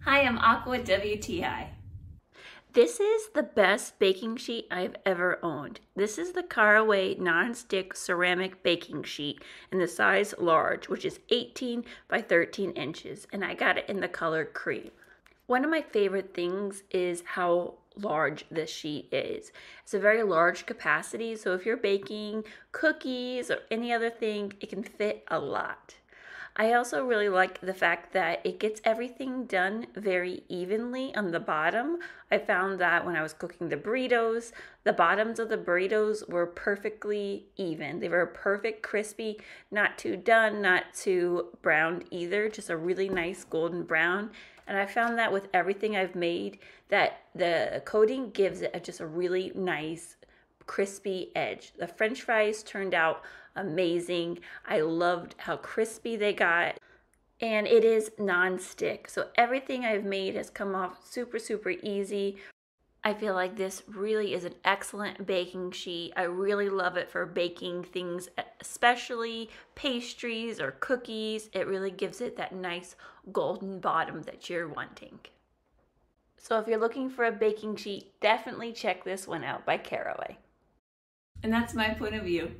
Hi, I'm Aqua WTI. This is the best baking sheet I've ever owned. This is the Caraway non-stick ceramic baking sheet in the size large, which is 18 by 13 inches, and I got it in the color cream. One of my favorite things is how large this sheet is. It's a very large capacity, so if you're baking cookies or any other thing, it can fit a lot. I also really like the fact that it gets everything done very evenly on the bottom. I found that when I was cooking the burritos, the bottoms of the burritos were perfectly even. They were perfect crispy, not too done, not too browned either, just a really nice golden brown. And I found that with everything I've made, that the coating gives it just a really nice crispy edge. The French fries turned out amazing. I loved how crispy they got. And it is non-stick, so everything I've made has come off super easy. I feel like this really is an excellent baking sheet. I really love it for baking things, especially pastries or cookies. It really gives it that nice golden bottom that you're wanting. So if you're looking for a baking sheet, definitely check this one out by Caraway. And that's my point of view.